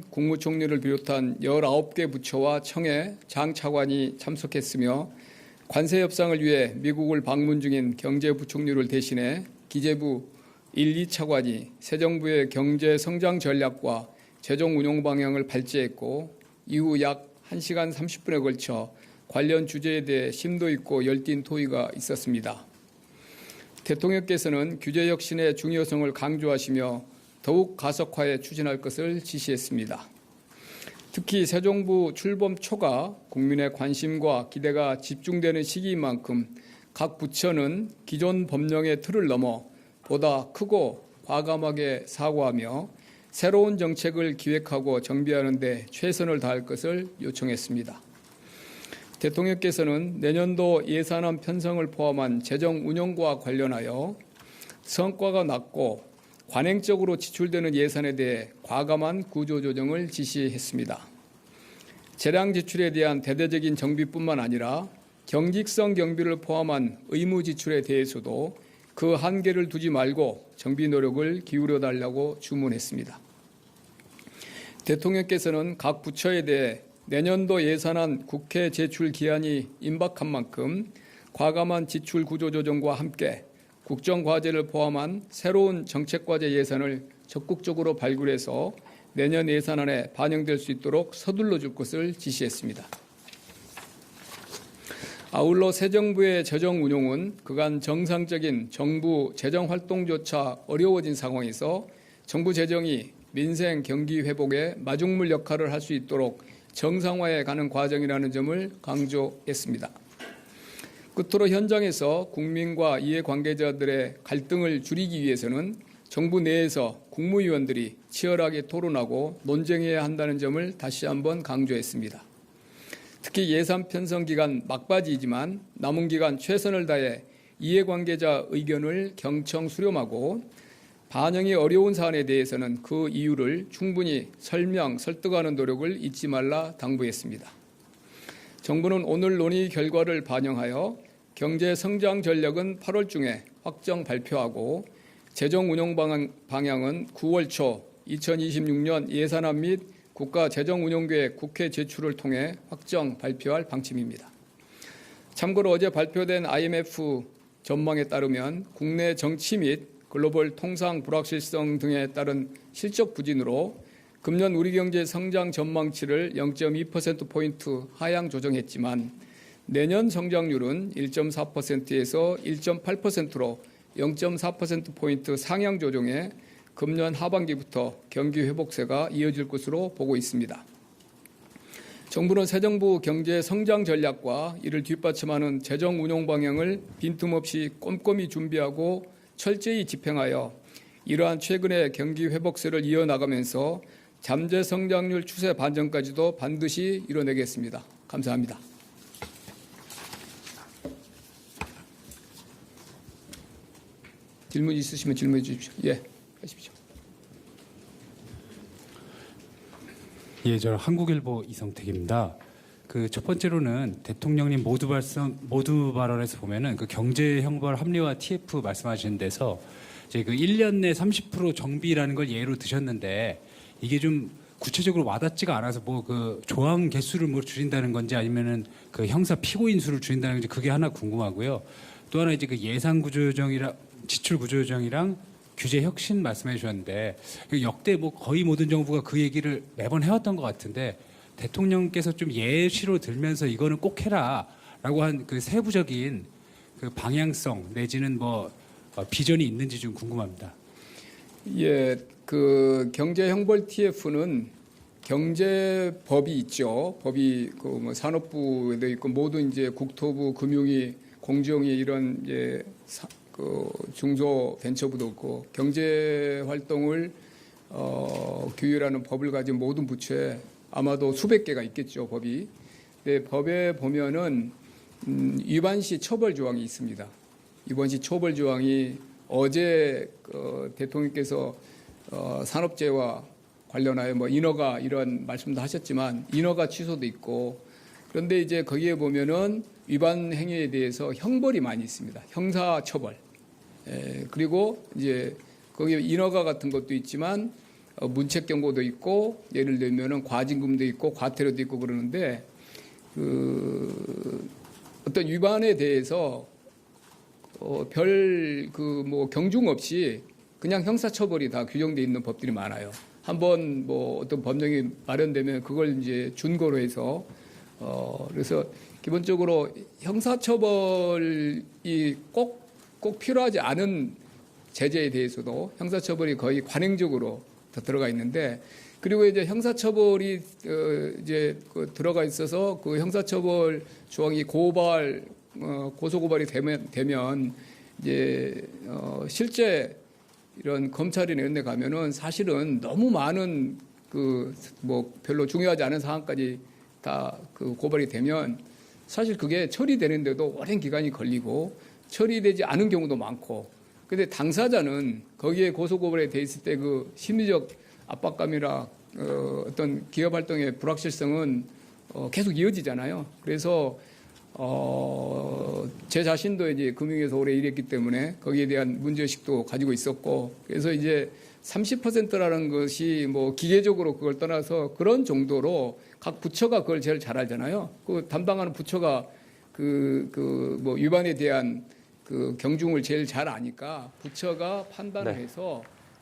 국무총리를 비롯한 19개 부처와 청해, 장 차관이 참석했으며 관세 협상을 위해 미국을 방문 중인 경제부총리를 대신해 기재부 1, 2차관이 새 정부의 경제 성장 전략과 재정 운용 방향을 발제했고 이후 약 1시간 30분에 걸쳐 관련 주제에 대해 심도 있고 열띤 토의가 있었습니다. 대통령께서는 규제 혁신의 중요성을 강조하시며 더욱 가속화해 추진할 것을 지시했습니다. 특히 새 정부 출범 초가 국민의 관심과 기대가 집중되는 시기인 만큼 각 부처는 기존 법령의 틀을 넘어 보다 크고 과감하게 사고하며 새로운 정책을 기획하고 정비하는 데 최선을 다할 것을 요청했습니다. 대통령께서는 내년도 예산안 편성을 포함한 재정 운영과 관련하여 성과가 낮고 관행적으로 지출되는 예산에 대해 과감한 구조조정을 지시했습니다. 재량 지출에 대한 대대적인 정비뿐만 아니라 경직성 경비를 포함한 의무 지출에 대해서도 그 한계를 두지 말고 정비 노력을 기울여달라고 주문했습니다. 대통령께서는 각 부처에 대해 내년도 예산안 국회 제출 기한이 임박한 만큼 과감한 지출 구조조정과 함께 국정과제를 포함한 새로운 정책과제 예산을 적극적으로 발굴해서 내년 예산안에 반영될 수 있도록 서둘러 줄 것을 지시했습니다. 아울러 새 정부의 재정 운용은 그간 정상적인 정부 재정 활동조차 어려워진 상황에서 정부 재정이 민생 경기 회복에 마중물 역할을 할 수 있도록 정상화해 가는 과정이라는 점을 강조했습니다. 끝으로 현장에서 국민과 이해관계자들의 갈등을 줄이기 위해서는 정부 내에서 국무위원들이 치열하게 토론하고 논쟁해야 한다는 점을 다시 한번 강조했습니다. 특히 예산 편성 기간 막바지이지만 남은 기간 최선을 다해 이해관계자 의견을 경청 수렴하고 반영이 어려운 사안에 대해서는 그 이유를 충분히 설명, 설득하는 노력을 잊지 말라 당부했습니다. 정부는 오늘 논의 결과를 반영하여 경제 성장 전략은 8월 중에 확정 발표하고 재정 운용 방향은 9월 초 2026년 예산안 및 국가 재정 운용계획 국회 제출을 통해 확정 발표할 방침입니다. 참고로 어제 발표된 IMF 전망에 따르면 국내 정치 및 글로벌 통상 불확실성 등에 따른 실적 부진으로 금년 우리 경제 성장 전망치를 0.2%포인트 하향 조정했지만 내년 성장률은 1.4%에서 1.8%로 0.4%포인트 상향 조정해 금년 하반기부터 경기 회복세가 이어질 것으로 보고 있습니다. 정부는 새 정부 경제 성장 전략과 이를 뒷받침하는 재정 운용 방향을 빈틈없이 꼼꼼히 준비하고 철저히 집행하여 이러한 최근의 경기 회복세를 이어나가면서 잠재 성장률 추세 반전까지도 반드시 이뤄내겠습니다. 감사합니다. 질문 있으시면 질문해 주십시오. 예, 하십시오. 예, 저는 한국일보 이성택입니다. 그 첫 번째로는 대통령님 모두 발언에서 보면은 그 경제 형벌 합리화 TF 말씀하시는 데서 이제 그 1년 내 30% 정비라는 걸 예로 드셨는데 이게 좀 구체적으로 와닿지가 않아서 뭐 그 조항 개수를 뭐 줄인다는 건지 아니면은 그 형사 피고인 수를 줄인다는 건지 그게 하나 궁금하고요. 또 하나 이제 그 예산 구조조정이랑 지출 구조조정이랑 규제 혁신 말씀해 주셨는데 역대 뭐 거의 모든 정부가 그 얘기를 매번 해왔던 것 같은데 대통령께서 좀 예시로 들면서 이거는 꼭 해라라고 한 그 세부적인 그 방향성 내지는 뭐 비전이 있는지 좀 궁금합니다. 예, 그 경제 형벌 TF는 경제법이 있죠. 법이 그 뭐 산업부에도 있고 모든 이제 국토부, 금융위, 공정위 이런 이제 그 중소벤처부도 있고 경제 활동을 규율하는 법을 가진 모든 부처에 아마도 수백 개가 있겠죠, 법이. 근데 법에 보면은 위반 시 처벌 조항이 있습니다. 위반 시 처벌 조항이 어제 대통령께서 산업재해와 관련하여 뭐 인허가 이런 말씀도 하셨지만 인허가 취소도 있고 그런데 이제 거기에 보면은 위반 행위에 대해서 형벌이 많이 있습니다. 형사 처벌. 그리고 이제 거기에 인허가 같은 것도 있지만 문책 경고도 있고 예를 들면은 과징금도 있고 과태료도 있고 그러는데 그 어떤 위반에 대해서 별 그 뭐 경중 없이 그냥 형사처벌이 다 규정돼 있는 법들이 많아요. 한번 뭐 어떤 법령이 마련되면 그걸 이제 준거로 해서 그래서 기본적으로 형사처벌이 꼭 필요하지 않은 제재에 대해서도 형사처벌이 거의 관행적으로 다 들어가 있는데 그리고 이제 형사처벌이 이제 들어가 있어서 그 형사처벌 조항이 고소고발이 되면 이제 실제 이런 검찰이나 이런 데 가면은 사실은 너무 많은 그 뭐 별로 중요하지 않은 사항까지 다 그 고발이 되면 사실 그게 처리되는데도 오랜 기간이 걸리고 처리되지 않은 경우도 많고 근데 당사자는 거기에 고소고발이 돼 있을 때 그 심리적 압박감이나 어떤 기업 활동의 불확실성은 계속 이어지잖아요. 그래서 제 자신도 이제 금융에서 오래 일했기 때문에 거기에 대한 문제의식도 가지고 있었고 그래서 이제 30%라는 것이 뭐 기계적으로 그걸 떠나서 그런 정도로 각 부처가 그걸 제일 잘 알잖아요. 그 담당하는 부처가 뭐 위반에 대한 그 경중을 제일 잘 아니까 부처가 판단을 네. 해서